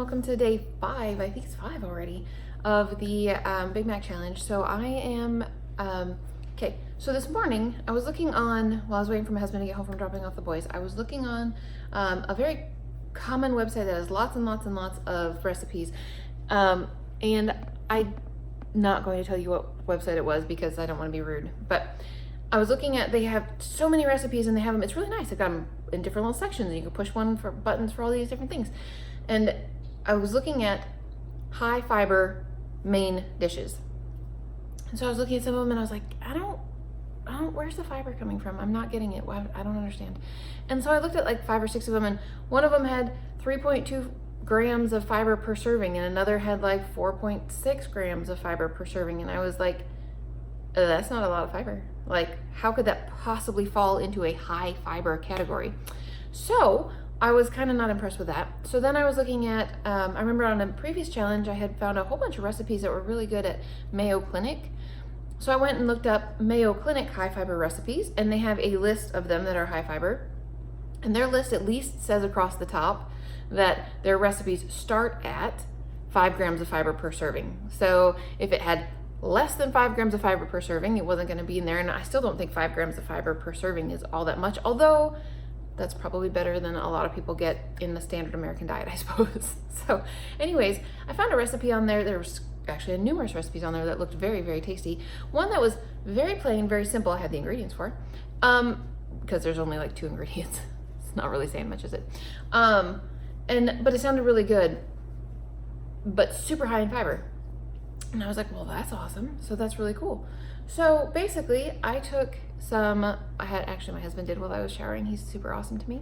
welcome to day 5, I think it's 5 already, of the Big Mac challenge. So I am, okay, so this morning I was looking on, while I was waiting for my husband to get home from dropping off the boys, I was looking on a very common website that has lots and lots and lots of recipes. And I'm not going to tell you what website it was because I don't want to be rude, but I was looking at, they have so many recipes and they have them, it's really nice. They've got them in different little sections and you can push one for buttons for all these different things. And I was looking at high fiber main dishes. And so I was looking at some of them and I was like, I don't, where's the fiber coming from? I'm not getting it. I don't understand. And so I looked at like 5 or 6 of them, and one of them had 3.2 grams of fiber per serving and another had like 4.6 grams of fiber per serving. And I was like, that's not a lot of fiber. Like, how could that possibly fall into a high fiber category? So I was kind of not impressed with that. So then I was looking at, I remember on a previous challenge, I had found a whole bunch of recipes that were really good at Mayo Clinic. So I went and looked up Mayo Clinic high fiber recipes, and they have a list of them that are high fiber. And their list at least says across the top that their recipes start at 5 grams of fiber per serving. So if it had less than 5 grams of fiber per serving, it wasn't going to be in there. And I still don't think 5 grams of fiber per serving is all that much, although that's probably better than a lot of people get in the standard American diet, I suppose. So anyways, I found a recipe on there. There was actually numerous recipes on there that looked very, very tasty. One that was very plain, very simple, I had the ingredients for, because there's only like 2 ingredients. It's not really saying much, is it? But it sounded really good, but super high in fiber. And I was like, well, that's awesome. So that's really cool. So basically I took some, my husband did while I was showering. He's super awesome to me.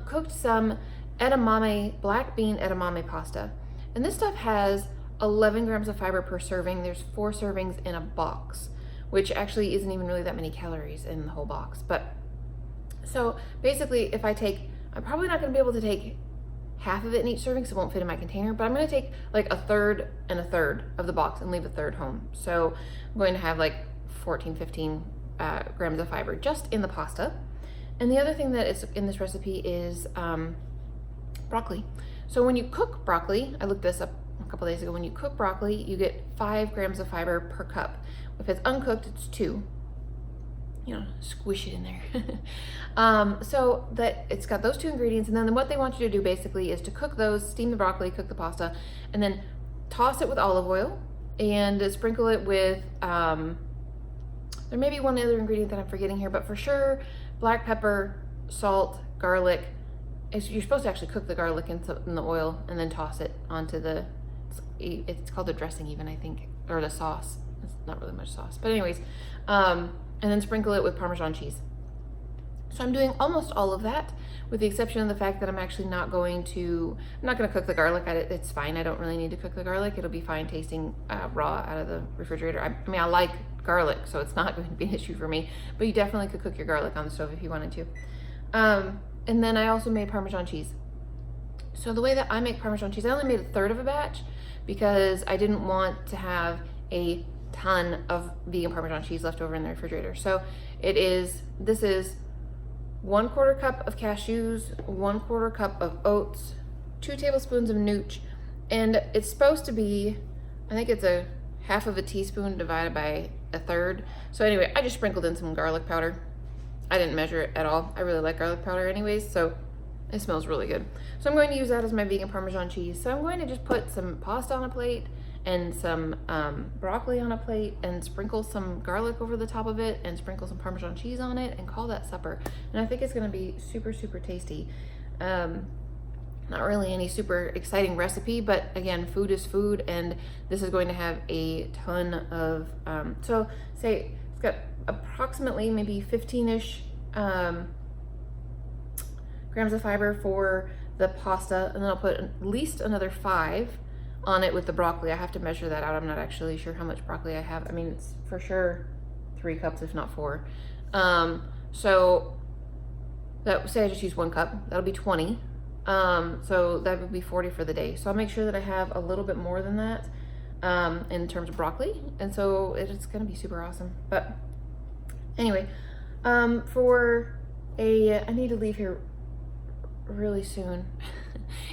Cooked some edamame, black bean edamame pasta. And this stuff has 11 grams of fiber per serving. There's 4 servings in a box, which actually isn't even really that many calories in the whole box. But so basically if I take, I'm probably not gonna be able to take half of it in each serving, so it won't fit in my container, but I'm gonna take like a third and a third of the box and leave a third home. So I'm going to have like 14, 15 grams of fiber just in the pasta. And the other thing that is in this recipe is broccoli. So when you cook broccoli, I looked this up a couple days ago, when you cook broccoli, you get 5 grams of fiber per cup. If it's uncooked, it's 2. You know, squish it in there. So that it's got those 2 ingredients, and then what they want you to do basically is to cook those, steam the broccoli, cook the pasta, and then toss it with olive oil and sprinkle it with, there may be one other ingredient that I'm forgetting here, but for sure, black pepper, salt, garlic. You're supposed to actually cook the garlic in the oil and then toss it onto the, it's called the dressing even, I think, or the sauce. It's not really much sauce, but anyways, and then sprinkle it with Parmesan cheese. So I'm doing almost all of that, with the exception of the fact that I'm actually not going to cook the garlic. It's fine, I don't really need to cook the garlic. It'll be fine tasting raw out of the refrigerator. I mean, I like garlic, so it's not going to be an issue for me, but you definitely could cook your garlic on the stove if you wanted to. And then I also made Parmesan cheese. So the way that I make Parmesan cheese, I only made a third of a batch because I didn't want to have a ton of vegan Parmesan cheese left over in the refrigerator. So this is 1/4 cup of cashews, 1/4 cup of oats, 2 tablespoons of nooch, and it's supposed to be, I think it's a half of a teaspoon divided by a third. So anyway, I just sprinkled in some garlic powder. I didn't measure it at all. I really like garlic powder anyways, so it smells really good. So I'm going to use that as my vegan Parmesan cheese. So I'm going to just put some pasta on a plate and some broccoli on a plate and sprinkle some garlic over the top of it and sprinkle some Parmesan cheese on it and call that supper. And I think it's gonna be super, super tasty. Not really any super exciting recipe, but again, food is food, and this is going to have a ton of, so say it's got approximately maybe 15-ish grams of fiber for the pasta, and then I'll put at least another 5 on it with the broccoli. I have to measure that out. I'm not actually sure how much broccoli I have. I mean, it's for sure 3 cups, if not 4. So that, say I just use 1 cup, that'll be 20. So that would be 40 for the day. So I'll make sure that I have a little bit more than that in terms of broccoli. And so it's gonna be super awesome. But anyway, I need to leave here really soon.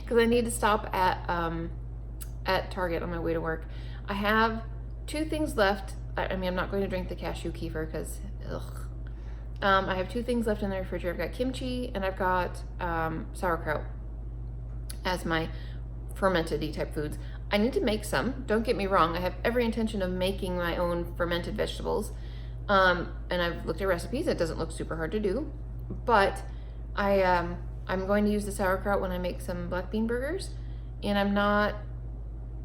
because I need to stop at Target on my way to work. I have 2 things left. I mean, I'm not going to drink the cashew kefir because, ugh. I have 2 things left in the refrigerator. I've got kimchi and I've got sauerkraut as my fermented-y type foods. I need to make some. Don't get me wrong. I have every intention of making my own fermented vegetables. And I've looked at recipes. It doesn't look super hard to do. But I'm going to use the sauerkraut when I make some black bean burgers. And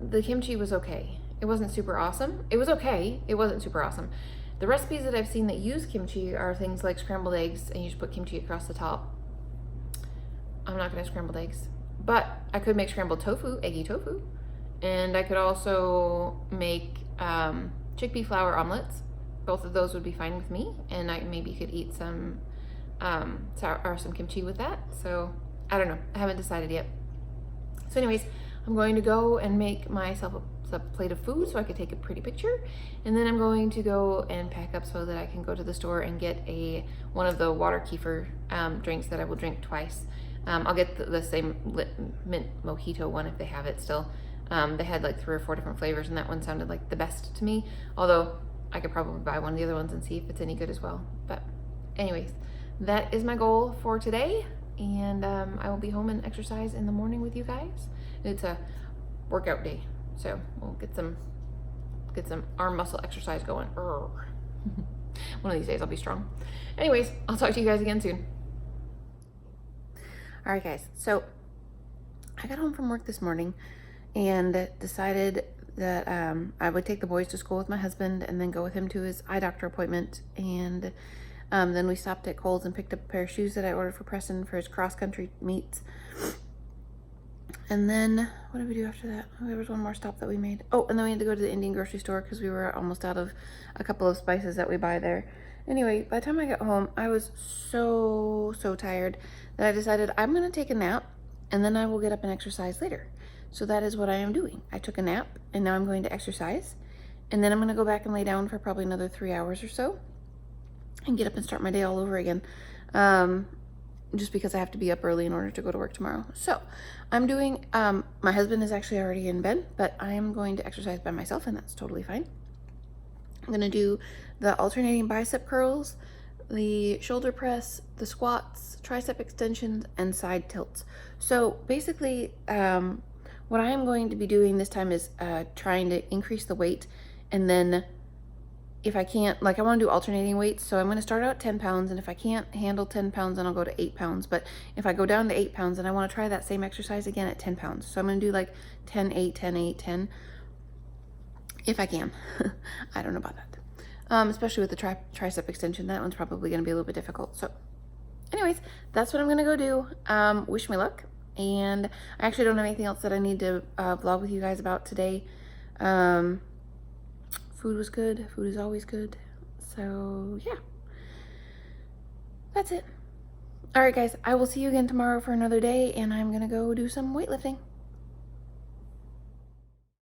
the kimchi was okay. It wasn't super awesome. It was okay. It wasn't super awesome. The recipes that I've seen that use kimchi are things like scrambled eggs, and you just put kimchi across the top. I'm not gonna have scrambled eggs, but I could make scrambled tofu, eggy tofu, and I could also make chickpea flour omelets. Both of those would be fine with me, and I maybe could eat some some kimchi with that. So I don't know. I haven't decided yet. So anyways, I'm going to go and make myself a plate of food so I could take a pretty picture, and then I'm going to go and pack up so that I can go to the store and get one of the water kefir drinks that I will drink twice. I'll get the same mint mojito one if they have it still. They had like 3 or 4 different flavors, and that one sounded like the best to me, although I could probably buy one of the other ones and see if it's any good as well. But anyways, that is my goal for today, and I will be home and exercise in the morning with you guys. It's a workout day, so we'll get some arm muscle exercise going. One of these days I'll be strong. Anyways, I'll talk to you guys again soon. All right, guys. So I got home from work this morning and decided that I would take the boys to school with my husband and then go with him to his eye doctor appointment. And then we stopped at Kohl's and picked up a pair of shoes that I ordered for Preston for his cross-country meets. And then, what did we do after that? Oh, there was one more stop that we made. Oh, and then we had to go to the Indian grocery store because we were almost out of a couple of spices that we buy there. Anyway, by the time I got home, I was so tired that I decided I'm going to take a nap and then I will get up and exercise later. So that is what I am doing. I took a nap and now I'm going to exercise. And then I'm going to go back and lay down for probably another 3 hours or so and get up and start my day all over again. Just because I have to be up early in order to go to work tomorrow. So I'm doing, my husband is actually already in bed, but I am going to exercise by myself, and that's totally fine. I'm going to do the alternating bicep curls, the shoulder press, the squats, tricep extensions, and side tilts. So basically, what I am going to be doing this time is trying to increase the weight, and then if I can't, like I want to do alternating weights, so I'm going to start out at 10 pounds, and if I can't handle 10 pounds, then I'll go to 8 pounds. But if I go down to 8 pounds, then I want to try that same exercise again at 10 pounds. So I'm going to do like 10, 8, 10, 8, 10, if I can. I don't know about that. Especially with the tricep extension, that one's probably going to be a little bit difficult. So anyways, that's what I'm going to go do. Wish me luck. And I actually don't have anything else that I need to vlog with you guys about today. Food was good. Food is always good. So yeah, that's it. All right, guys, I will see you again tomorrow for another day, and I'm gonna go do some weightlifting.